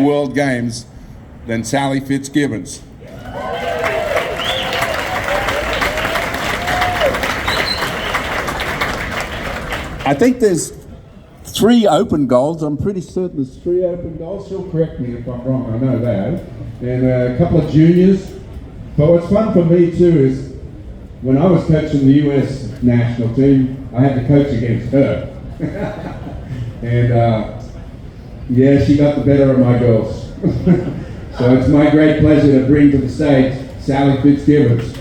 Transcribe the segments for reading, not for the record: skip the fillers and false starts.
World Games than Sally Fitzgibbons. I think there's 3 open goals. I'm pretty certain there's 3 open goals. She'll correct me if I'm wrong, I know that. And a couple of juniors. But what's fun for me too is when I was coaching the US national team, I had to coach against her. And yeah, she got the better of my girls. So it's my great pleasure to bring to the stage Sally Fitzgibbons.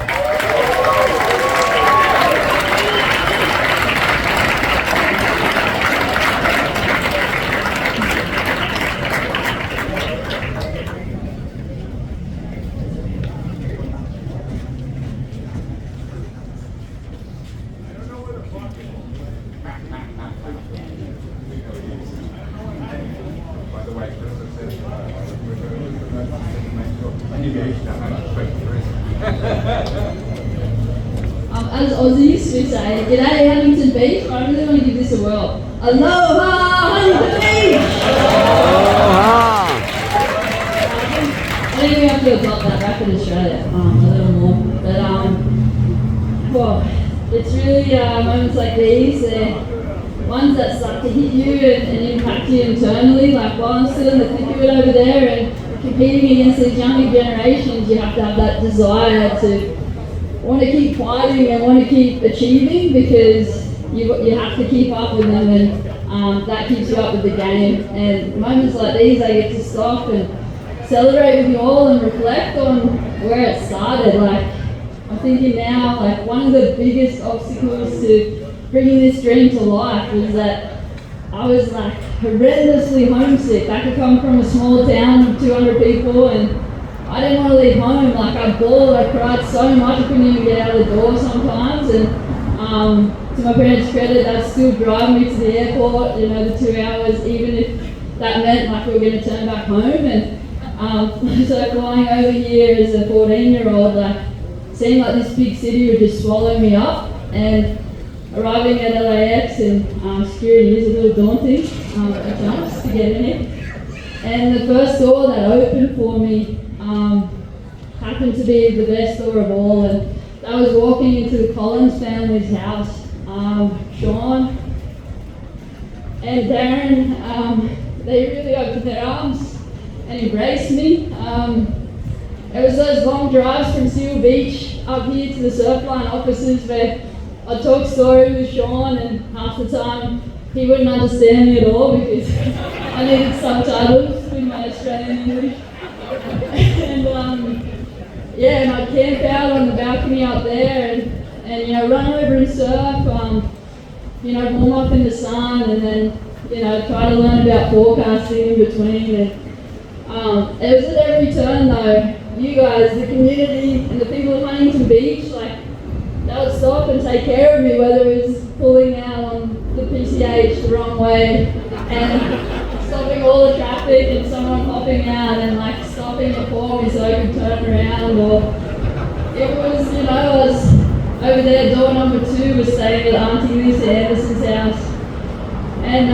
As Aussies, we say, "G'day Huntington Beach." I really want to give this a whirl. Aloha, Huntington Beach! Aloha! I think we have to adopt that back in Australia a little more. But well, it's really moments like these, ones that start to hit you and impact you internally. Like while I'm still in the thick of it over there and competing against these younger generations, you have to have that desire to want to keep fighting and want to keep achieving, because you have to keep up with them, and that keeps you up with the game. And moments like these, I get to stop and celebrate with you all and reflect on where it started. Like, I'm thinking now, like one of the biggest obstacles to bringing this dream to life was that I was like horrendously homesick. I could come from a small town of 200 people and I didn't want to leave home. Like I bawled, I cried so much I couldn't even get out of the door sometimes. And to my parents' credit, they'd still drive me to the airport, the 2 hours, even if that meant like we were going to turn back home. And so flying over here as a 14-year-old, like seemed like this big city would just swallow me up. And arriving at LAX and security is a little daunting at times to get in here. And the first door that opened for me happened to be the best door of all, and I was walking into the Collins family's house. Sean and Darren, they really opened their arms and embraced me. It was those long drives from Seal Beach up here to the Surfline offices where I'd talk story with Sean, and half the time he wouldn't understand me at all because I needed subtitles with my Australian English. And I'd camp out on the balcony up there and run over and surf, warm up in the sun, and then try to learn about forecasting in between. And it was at every turn though, you guys, the community and the people of Huntington Beach, like they would stop and take care of me, whether it was pulling out on the PCH the wrong way and stopping all the traffic and someone popping out and like stopping before me so I could turn around, or it was, I was over there, door number 2 was staying at Auntie Lucy Anderson's house. And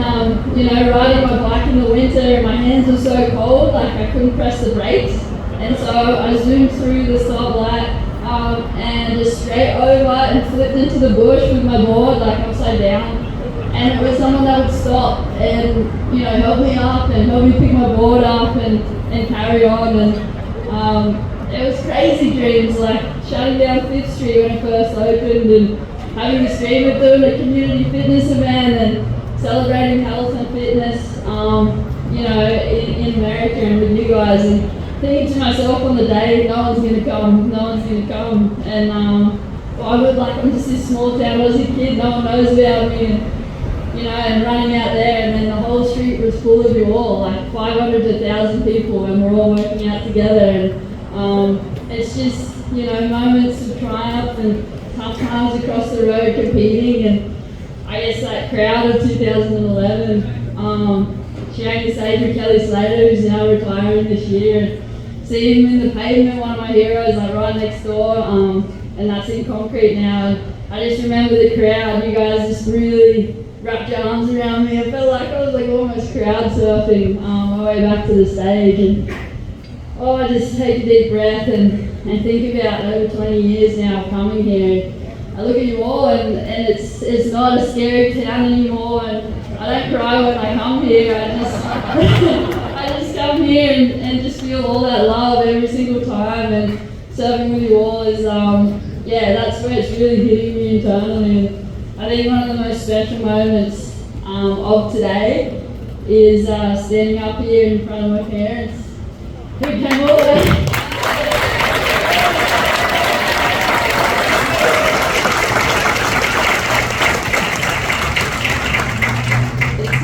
riding my bike in the winter and my hands were so cold, like I couldn't press the brakes. And so I zoomed through the stoplight and just straight over and flipped into the bush with my board like upside down. And it was someone that would stop and help me up and help me pick my board up and carry on. And it was crazy dreams, like shutting down Fifth Street when it first opened and having this dream of doing a community fitness event and celebrating health and fitness in America and with you guys, and thinking to myself on the day, no one's going to come. And I'm just this small town Aussie kid, no one knows about me, and running out there, and then the whole street was full of you all, like 500 to 1,000 people, and we're all working out together. And it's just, moments of triumph and tough times across the road competing. And I guess that crowd of 2011, sharing the stage with Kelly Slater, who's now retiring this year, and seeing him in the pavement, one of my heroes, like right next door, and that's in concrete now. And I just remember the crowd, you guys just really wrapped your arms around me. I felt like I was like almost crowd surfing my way back to the stage. And I just take a deep breath and think about over 20 years now of coming here. I look at you all and it's not a scary town anymore, and I don't cry when I come here. I just I just come here and just feel all that love every single time, and serving with you all is that's where it's really hitting me internally. And I think one of the most special moments of today is standing up here in front of my parents who came all the way.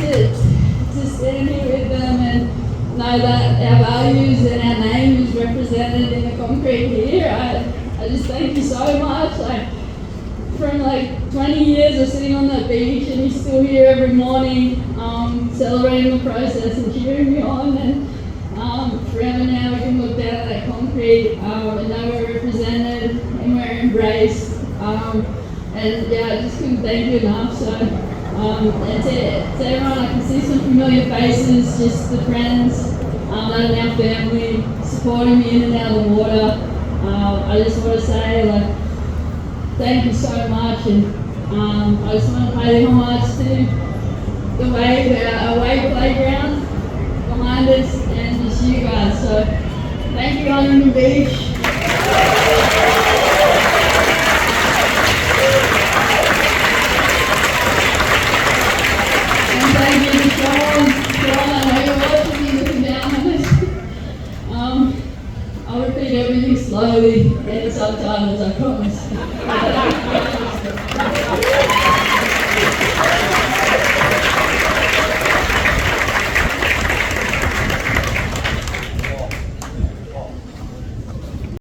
To stand here with them and know that our values and our name is represented in the concrete here. I just thank you so much. From 20 years of sitting on that beach and you're still here every morning celebrating the process and cheering me on, and forever now we can look down at that concrete and know we're represented and we're embraced. I just couldn't thank you enough. So and to everyone, I can see some familiar faces, just the friends that are now family, supporting me in and out of the water. I just want to say, thank you so much, and I just want to pay homage to the wave, our wave playground behind us, and just you guys. So thank you, Huntington Beach. I'll repeat everything slowly and sometimes, I promise.